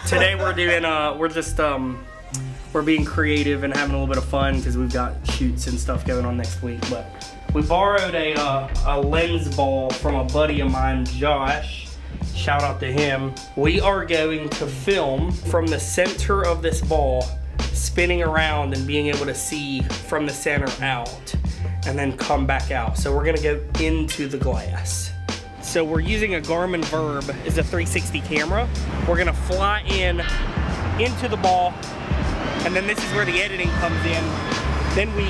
Today we're doing we're being creative and having a little bit of fun because we've got shoots and stuff going on next week. But we borrowed a lens ball from a buddy of mine, Josh. Shout out to him. We are going to film from the center of this ball, spinning around and being able to see from the center out, and then come back out. So we're gonna go into the glass. So we're using a Garmin Verb. It's a 360 camera. We're gonna fly into the ball, and then this is where the editing comes in. Then we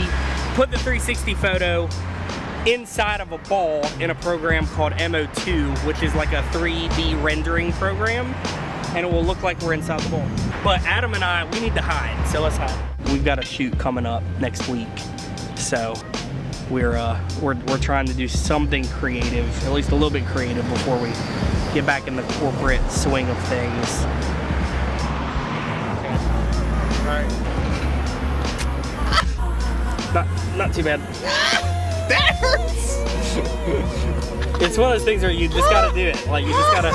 put the 360 photo inside of a ball in a program called MO2, which is like a 3D rendering program, and it will look like we're inside the ball. But Adam and I, we need to hide, so let's hide. We've got a shoot coming up next week, so we're trying to do something creative, at least a little bit creative, before we get back in the corporate swing of things. All right. Not too bad. That hurts! It's one of those things where you just gotta do it. Like, you just gotta...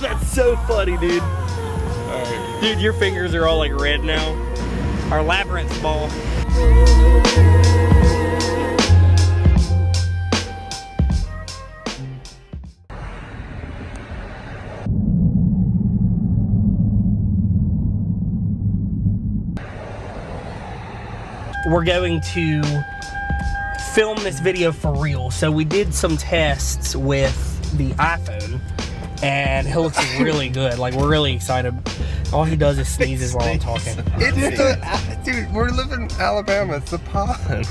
That's so funny, dude. Right. Dude, your fingers are all like red now. Our labyrinth ball. We're going to film this video for real. So we did some tests with the iPhone, and it looks really good. Like, we're really excited. All he does is sneezes while I'm talking. Dude, we're living in Alabama. It's the pond.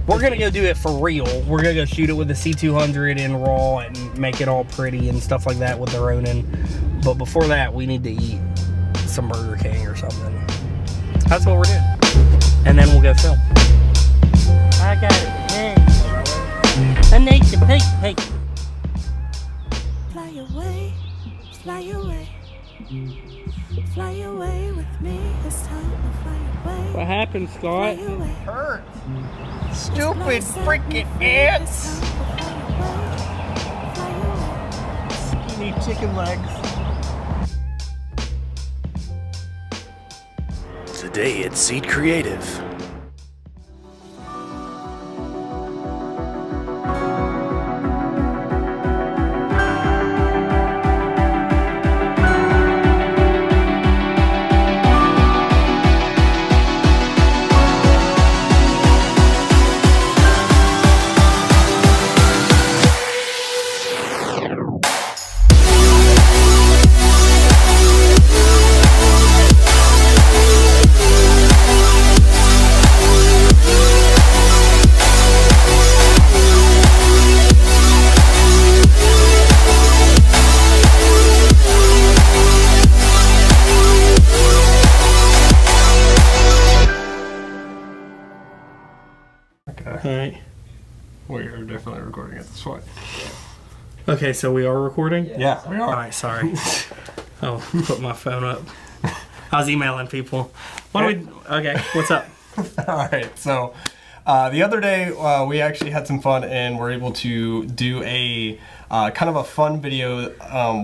We're gonna go do it for real. We're gonna go shoot it with the C200 in RAW and make it all pretty and stuff like that with the Ronin. But before that, we need to eat some Burger King or something. That's what we're doing. And then we'll go film. I got it. Hey. I need to peek. Fly away, fly away, fly away with me. It's time to fly away. What happened, Scott? Fly away. Hurt. Stupid freaking ants. Skinny chicken legs. Today at Seed Creative. Alright. We are definitely recording at this point. Okay, so we are recording? Yeah, we are. Alright, sorry. I'll put my phone up. I was emailing people. Okay, what's up? Alright, so the other day we actually had some fun and were able to do a kind of a fun video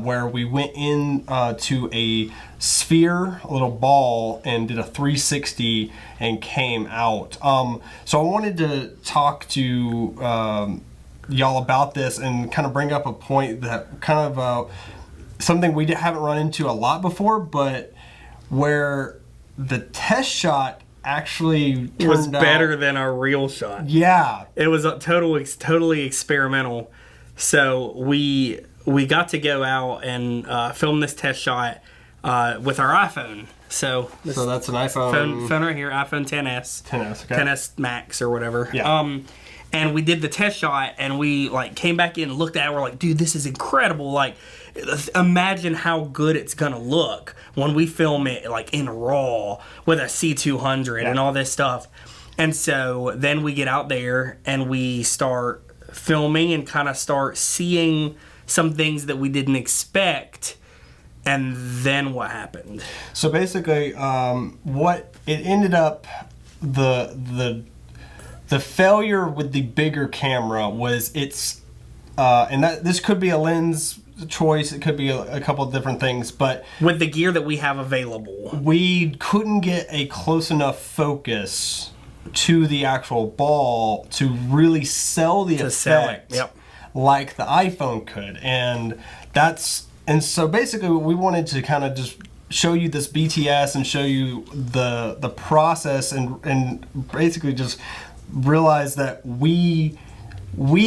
where we went in to a sphere, a little ball, and did a 360 and came out. So I wanted to talk to y'all about this and kind of bring up a point that kind of something we haven't run into a lot before, but where the test shot actually was better than our real shot. Yeah. It was totally experimental. So we got to go out and film this test shot with our iPhone. So that's an iPhone phone right here, iPhone XS. XS, okay. XS Max or whatever. Yeah. And we did the test shot, and we like came back in and looked at it. We're like, dude, this is incredible. Like, imagine how good it's gonna look when we film it like in RAW with a C200 and all this stuff. And so then we get out there and we start filming and kind of start seeing some things that we didn't expect. And then what happened? So basically, what it ended up, the failure with the bigger camera was its, and that this could be a lens choice. It could be a couple of different things, but with the gear that we have available, we couldn't get a close enough focus to the actual ball to really sell the effect Yep. like the iPhone could. And so basically we wanted to kind of just show you this BTS and show you the process and basically just realize that we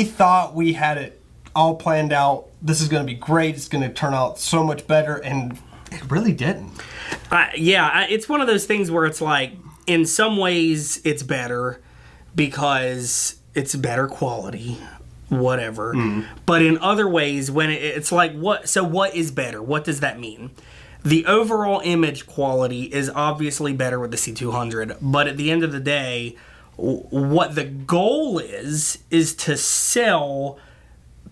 thought we had it all planned out. This is going to be great. It's going to turn out so much better, and it really didn't. It's one of those things where it's like, in some ways it's better because it's better quality, whatever. But in other ways, when it's like, what is better? What does that mean? The overall image quality is obviously better with the C200, but at the end of the day, what the goal is to sell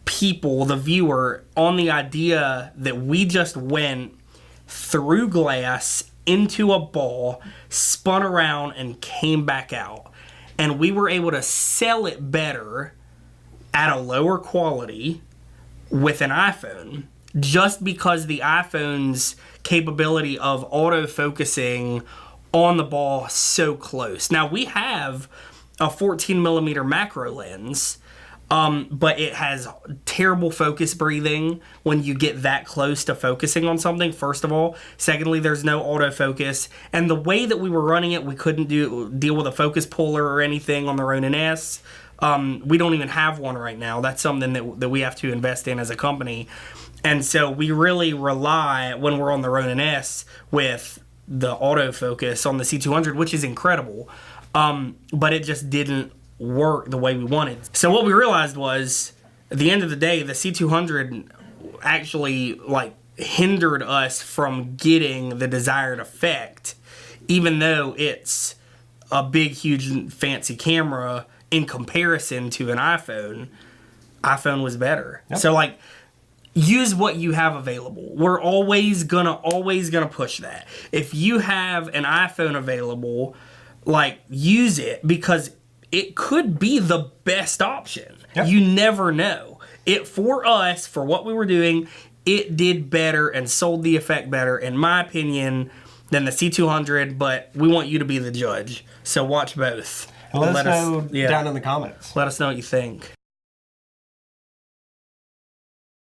people, the viewer, on the idea that we just went through glass into a ball, spun around, and came back out. And we were able to sell it better at a lower quality with an iPhone, just because the iPhone's capability of auto-focusing on the ball so close. Now, we have a 14mm macro lens, but it has terrible focus breathing when you get that close to focusing on something, first of all. Secondly, there's no autofocus. And the way that we were running it, we couldn't deal with a focus puller or anything on the Ronin S. We don't even have one right now. That's something that we have to invest in as a company. And so we really rely, when we're on the Ronin S, with the autofocus on the C200, which is incredible. But it just didn't work the way we wanted. So what we realized was, at the end of the day, the C200 actually hindered us from getting the desired effect, even though it's a big, huge, fancy camera in comparison to an iPhone. iPhone was better. Yep. So use what you have available. We're always gonna push that. If you have an iPhone available, use it, because it could be the best option. Yep. You never know. For us, for what we were doing, it did better and sold the effect better, in my opinion, than the C200, but we want you to be the judge. So watch both. And let us know down in the comments. Let us know what you think.